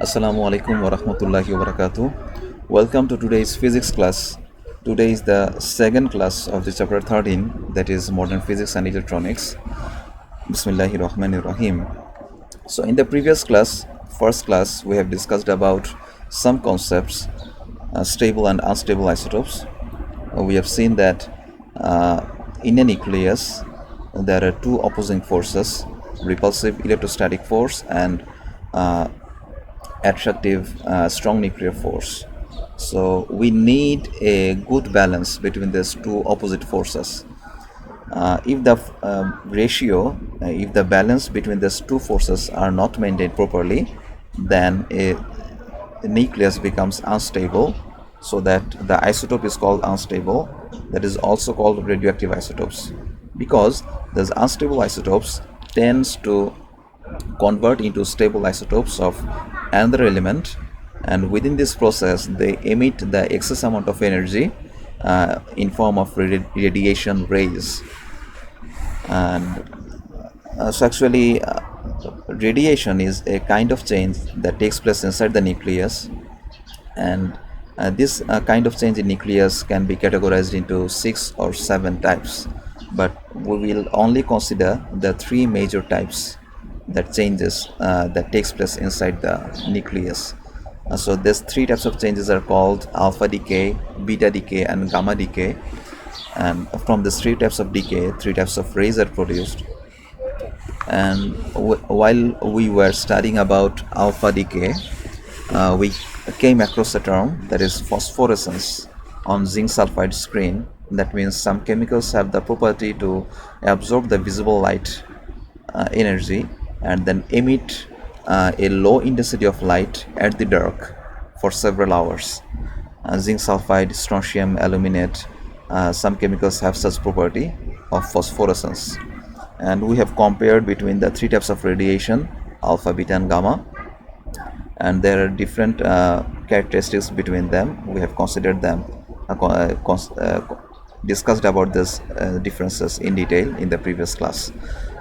Assalamu alaikum wa rahmatullahi wa barakatuh. Welcome to today's physics class. Today is the second class of the chapter 13, that is modern physics and electronics. Bismillahir Rahmanir Rahim. So in the previous class, first class, we have discussed about some concepts, stable and unstable isotopes. We have seen that in a nucleus there are two opposing forces, repulsive electrostatic force and attractive strong nuclear force. So we need a good balance between these two opposite forces. If the ratio, if the balance between these two forces are not maintained properly, then a nucleus becomes unstable, so that the isotope is called unstable. That is also called radioactive isotopes, because those unstable isotopes tends to convert into stable isotopes of another element, and within this process they emit the excess amount of energy in form of radiation rays. And so actually radiation is a kind of change that takes place inside the nucleus, and this kind of change in nucleus can be categorized into 6 or 7 types, but we will only consider the 3 major types that changes that takes place inside the nucleus. So these 3 types of changes are called alpha decay, beta decay and gamma decay, and from these 3 types of decay 3 types of rays are produced. And while we were studying about alpha decay, we came across a term, that is phosphorescence, on zinc sulfide screen. That means some chemicals have the property to absorb the visible light energy and then emit a low intensity of light at the dark for several hours. Zinc sulfide, strontium, aluminate, some chemicals have such property of phosphorescence. And we have compared between the 3 types of radiation, alpha, beta and gamma, and there are different characteristics between them. We have considered them, discussed about these differences in detail in the previous class.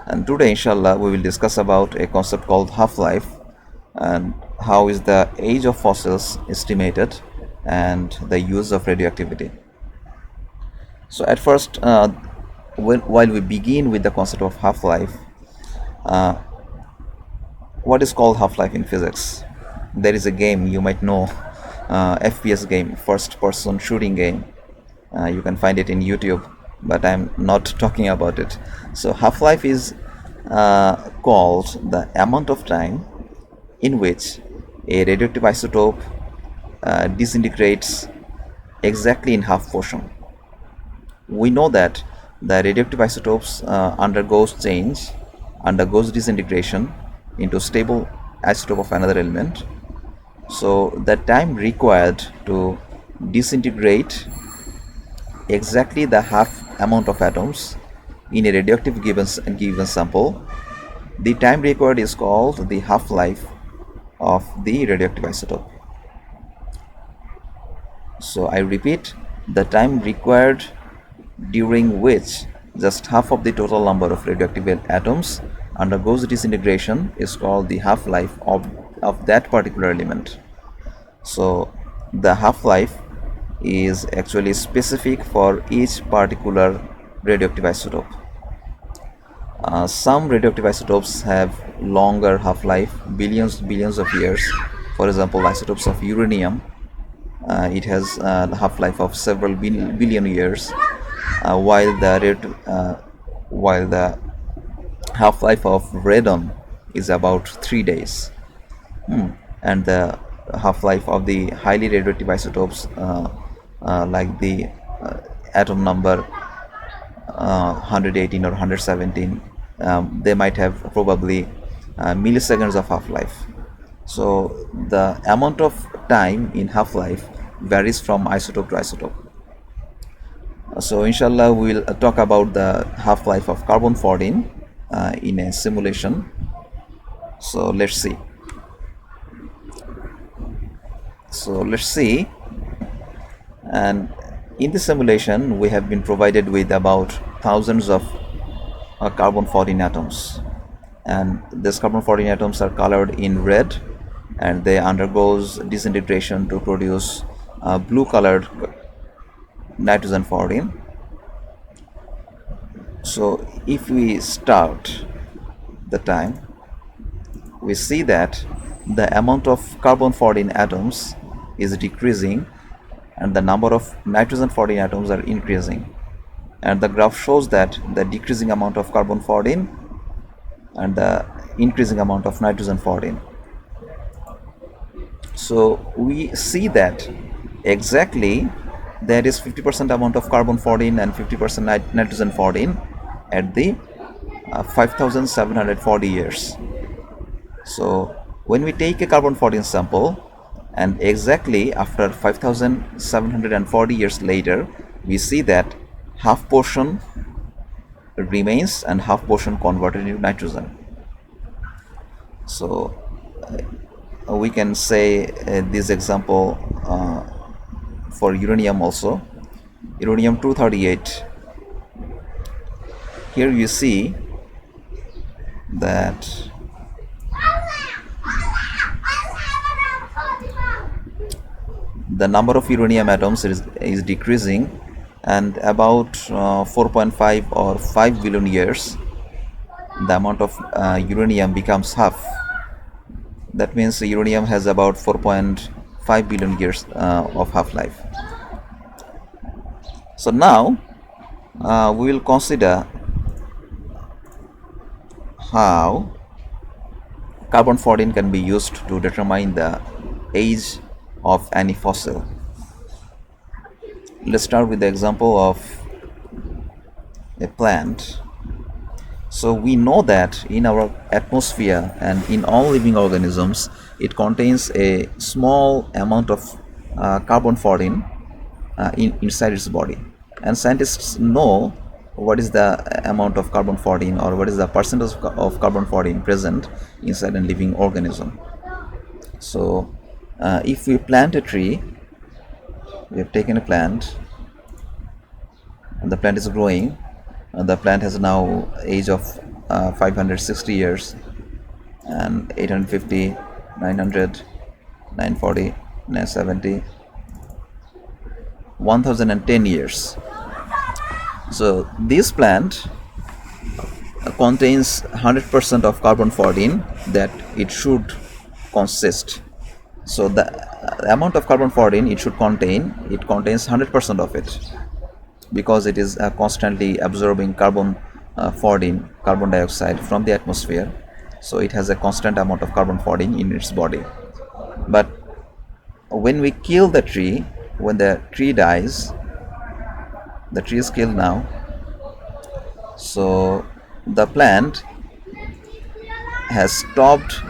And today inshallah we will discuss about a concept called half-life, and how is the age of fossils estimated, and the use of radioactivity. So at first, while we begin with the concept of half-life, what is called half-life in physics? There is a game you might know, FPS game, first person shooting game. You can find it in YouTube, but I'm not talking about it. So half-life is called the amount of time in which a radioactive isotope disintegrates exactly in half portion. We know that the radioactive isotopes undergoes disintegration into stable isotope of another element. So the time required to disintegrate exactly the half amount of atoms in a radioactive given sample, the time required is called the half-life of the radioactive isotope. So I repeat, the time required during which just half of the total number of radioactive atoms undergoes disintegration is called the half-life of that particular element. So the half-life is actually specific for each particular radioactive isotope. Some radioactive isotopes have longer half-life, billions of years. For example, isotopes of uranium, it has a half-life of several billion years, while the half-life of radon is about 3 days. And the half-life of the highly radioactive isotopes, like the atom number 118 or 117, they might have probably milliseconds of half-life. So the amount of time in half-life varies from isotope to isotope. So inshallah we will talk about the half-life of carbon-14 in a simulation. So let's see. And in the simulation we have been provided with about thousands of carbon-14 atoms, and these carbon-14 atoms are colored in red and they undergoes disintegration to produce blue colored nitrogen 14. So if we start the time, we see that the amount of carbon 14 atoms is decreasing and the number of nitrogen 14 atoms are increasing, and the graph shows that the decreasing amount of carbon 14 and the increasing amount of nitrogen 14. So we see that exactly there is 50% amount of carbon 14 and 50% nitrogen 14 at the 5740 years. So when we take a carbon 14 sample, and exactly after 5740 years later, we see that half portion remains and half portion converted into nitrogen. So we can say this example for uranium also. Uranium 238. Here you see that the number of uranium atoms is decreasing, and about 4.5 or 5 billion years the amount of uranium becomes half. That means the uranium has about 4.5 billion years of half-life. So now we will consider how carbon 14 can be used to determine the age of any fossil. Let's start with the example of a plant. So we know that in our atmosphere and in all living organisms, it contains a small amount of carbon 14 inside its body, and scientists know what is the amount of carbon 14 or what is the percentage of carbon 14 present inside a living organism. So if we plant a tree, we have taken a plant and the plant is growing. The plant has now age of 560 years and 850, 900, 940, 970, 1010 years. So this plant contains 100% of carbon 14 that it should consist. So the amount of carbon 14 it should contain, it contains 100% of it, because it is constantly absorbing carbon 14, carbon dioxide from the atmosphere. So it has a constant amount of carbon 14 in its body. But when we kill the tree, when the tree dies, the tree is killed now, so the plant has stopped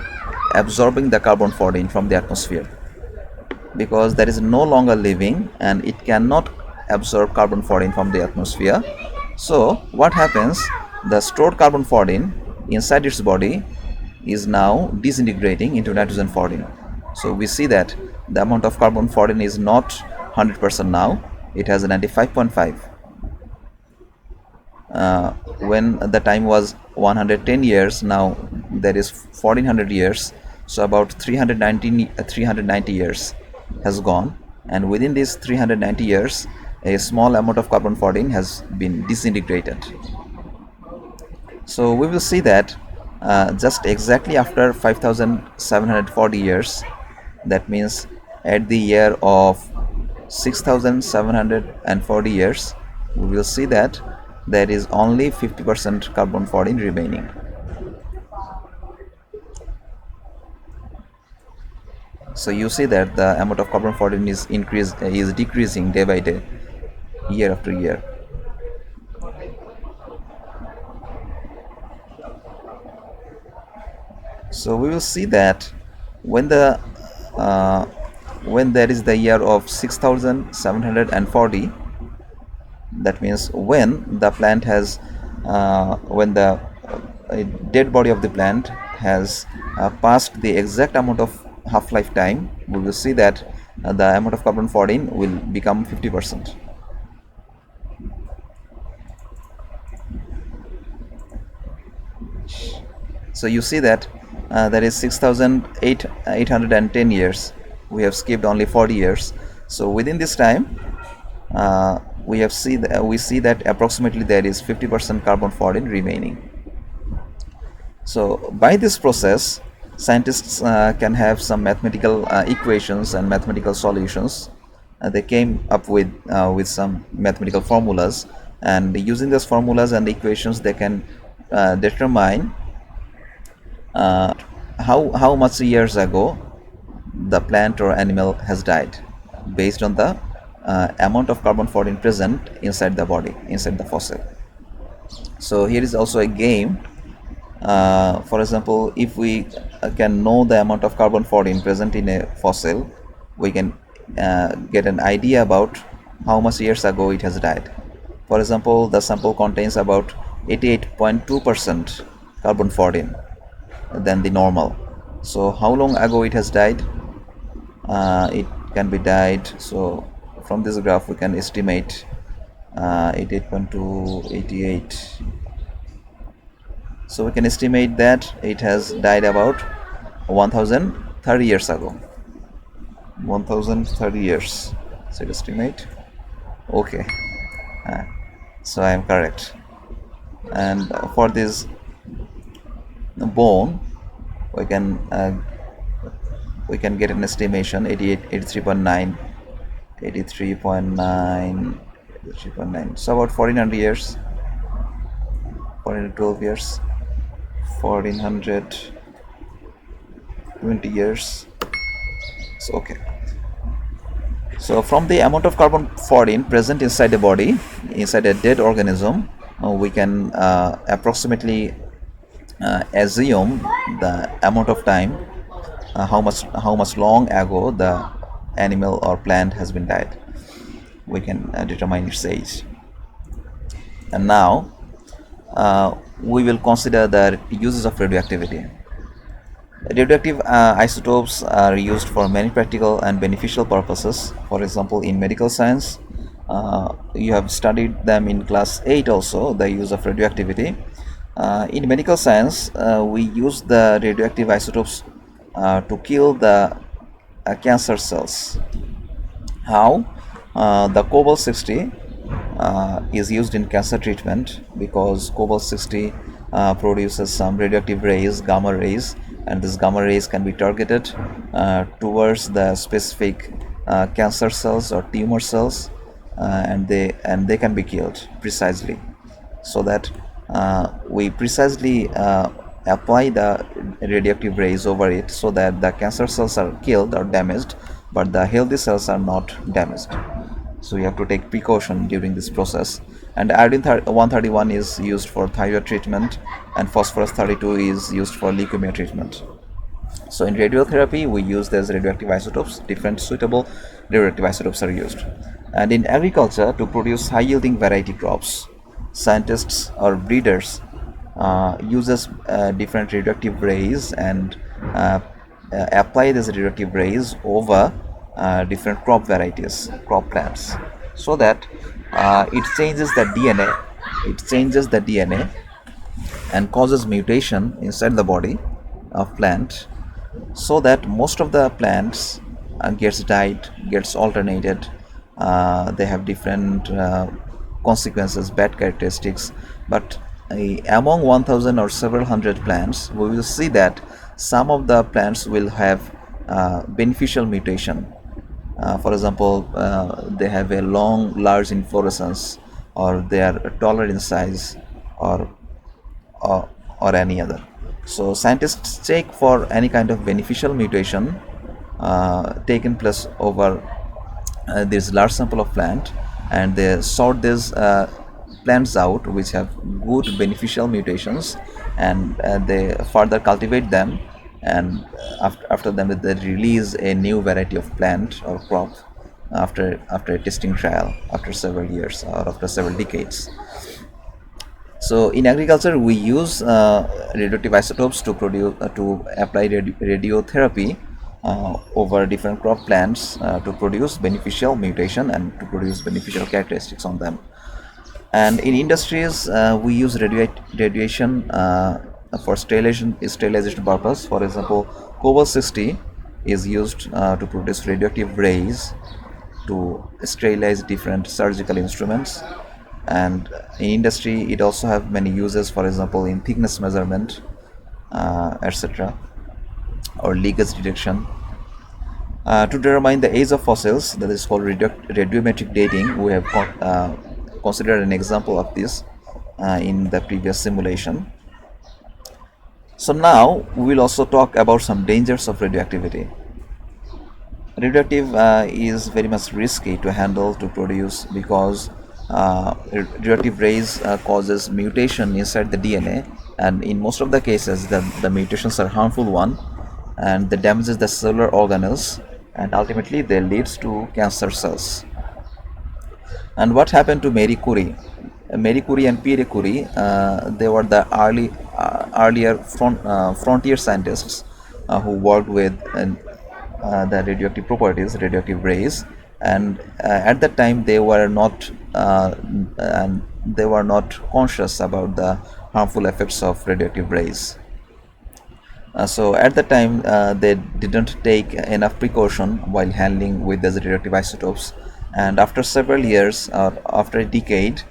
absorbing the carbon 14 from the atmosphere, because that is no longer living and it cannot absorb carbon 14 from the atmosphere. So what happens, the stored carbon 14 inside its body is now disintegrating into nitrogen 14. So we see that the amount of carbon 14 is not 100% now, it has a 95.5. When the time was 110 years, now there is 1400 years, so about 390 years has gone, and within these 390 years a small amount of carbon 14 has been disintegrated. So we will see that just exactly after 5740 years, that means at the year of 6740 years, we will see that there is only 50% carbon 14 remaining. So you see that the amount of carbon 14 is decreasing day by day, year after year. So we will see that when there is the year of 6740, that means when the plant has when the dead body of the plant has passed the exact amount of half-life time, we will see that the amount of carbon 14 will become 50%. So you see that that is 6,810 years. We have skipped only 40 years. So within this time, we see that approximately there is 50% carbon-14 remaining. So by this process, scientists can have some mathematical equations and mathematical solutions. They came up with some mathematical formulas, and using those formulas and equations, they can determine how much years ago the plant or animal has died, based on the amount of carbon-14 present inside the body, inside the fossil. So here is also a game. For example, if we can know the amount of carbon-14 present in a fossil, we can get an idea about how much years ago it has died. For example, the sample contains about 88.2% carbon-14 than the normal. So how long ago it has died? It can be died. So from this graph we can estimate 88.2, 88. So we can estimate that it has died about 1030 years ago. 1030 years. So estimate. Okay. So I am correct. And for this bone, we can get an estimation 83.9, 83.9. So about 1400 years, 1412 years, 1420 years. So okay. So from the amount of carbon-14 present inside the body, inside a dead organism, we can approximately assume the amount of time, how much long ago the animal or plant has been died. We can determine its age. And now we will consider the uses of radioactivity. Radioactive isotopes are used for many practical and beneficial purposes. For example, in medical science, you have studied them in class 8 also, the use of radioactivity. In medical science, we use the radioactive isotopes to kill the cancer cells. How? The cobalt-60 is used in cancer treatment because cobalt-60 produces some radioactive rays, gamma rays, and these gamma rays can be targeted towards the specific cancer cells or tumor cells, and they can be killed precisely. So that we precisely apply the radioactive rays over it, so that the cancer cells are killed or damaged, but the healthy cells are not damaged. So you have to take precaution during this process. And iodine 131 is used for thyroid treatment, and phosphorus 32 is used for leukemia treatment. So in radiotherapy, we use these radioactive isotopes. Different suitable radioactive isotopes are used. And in agriculture, to produce high yielding variety crops, scientists or breeders uses different radioactive rays and apply these radioactive rays over different crop varieties, crop plants, so that it changes the DNA and causes mutation inside the body of plant, so that most of the plants gets died, gets alternated. They have different consequences, bad characteristics, but among 1000 or several hundred plants, we will see that some of the plants will have beneficial mutation. For example, they have a large inflorescence, or they are taller in size, or any other. So scientists check for any kind of beneficial mutation taken place over this large sample of plant, and they sort these plants out which have good beneficial mutations, and they further cultivate them, and after them they release a new variety of plant or crop after a testing trial, after several years or after several decades. So in agriculture, we use radioactive isotopes to apply radiotherapy over different crop plants to produce beneficial mutation and to produce beneficial characteristics on them. And in industries, we use radiation for sterilization purpose. For example, cobalt 60 is used to produce radioactive rays to sterilize different surgical instruments. And in industry, it also have many uses, for example in thickness measurement, etc., or leakage detection. To determine the age of fossils, that is called radiometric dating, we have considered an example of this in the previous simulation. So now we will also talk about some dangers of radioactivity. Radioactive is very much risky to handle, to produce, because radioactive rays causes mutation inside the DNA, and in most of the cases the mutations are harmful one, and they damages the cellular organelles, and ultimately they leads to cancer cells. And what happened to Marie Curie? Marie Curie and Pierre Curie, they were the earlier frontier scientists who worked with the radioactive properties, radioactive rays, and at that time they were not conscious about the harmful effects of radioactive rays. So at the time they didn't take enough precaution while handling with these radioactive isotopes, and after several years or after a decade,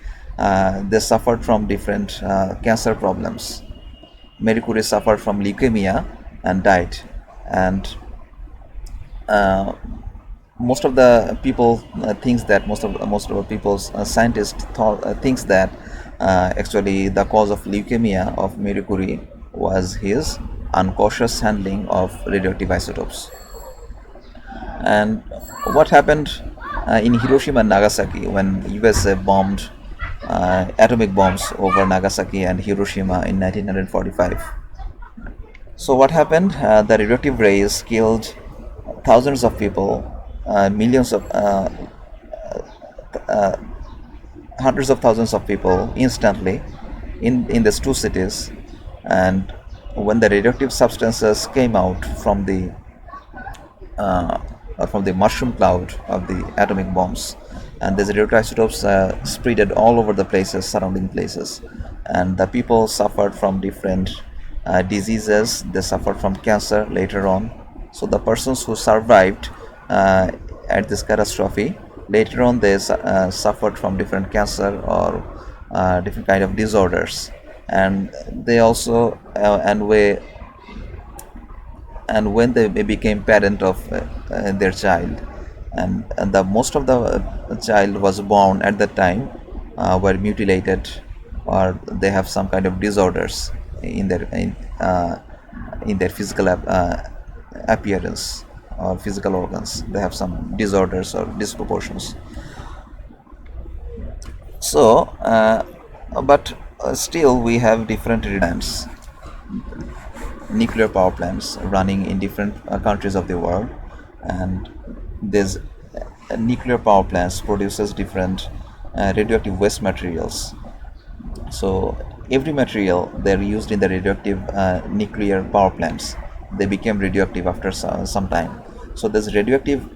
they suffered from different cancer problems. Marie Curie suffered from leukemia and died, and most of the people thinks that most of the people's scientists thinks that actually the cause of leukemia of Marie Curie was his uncautious handling of radioactive isotopes. And what happened in Hiroshima and Nagasaki when USA bombed atomic bombs over Nagasaki and Hiroshima in 1945? So what happened? The radioactive rays killed thousands of people, millions of hundreds of thousands of people instantly in these two cities. And when the radioactive substances came out from the mushroom cloud of the atomic bombs, and these radioisotopes spreaded all over the places, surrounding places, and the people suffered from different diseases. They suffered from cancer later on. So the persons who survived at this catastrophe, later on they suffered from different cancer or different kind of disorders, and they also and when they became parent of their child, and the most of the child was born at that time were mutilated, or they have some kind of disorders in their physical appearance or physical organs. They have some disorders or disproportions. So but still we have different plants, nuclear power plants running in different countries of the world, and these nuclear power plants produces different radioactive waste materials. So every material they're used in the radioactive nuclear power plants, they became radioactive after some time. So these radioactive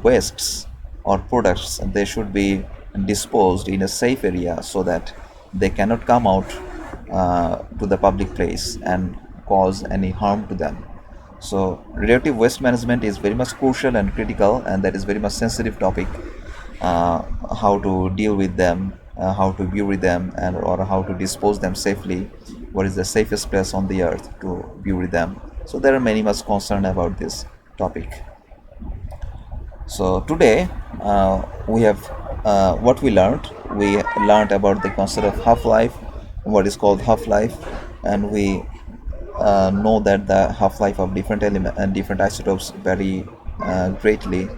wastes or products, they should be disposed in a safe area so that they cannot come out to the public place and cause any harm to them. So radioactive waste management is very much crucial and critical, and that is very much sensitive topic. How to deal with them, how to bury them, and or how to dispose them safely. What is the safest place on the earth to bury them? So there are many much concern about this topic. So today we have what we learned. We learned about the concept of half-life, what is called half-life, and we know that the half-life of different element and different isotopes vary greatly.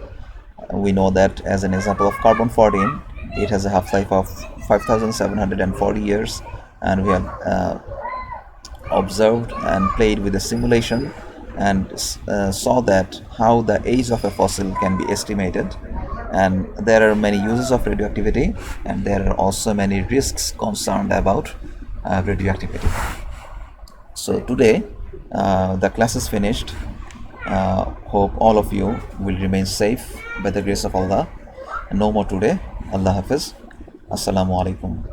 We know that, as an example of carbon-14, it has a half-life of 5,740 years, and we have observed and played with a simulation and saw that how the age of a fossil can be estimated. And there are many uses of radioactivity, and there are also many risks concerned about radioactivity. So today the class is finished. Hope all of you will remain safe by the grace of Allah. No more today. Allah Hafiz. Assalamu alaikum.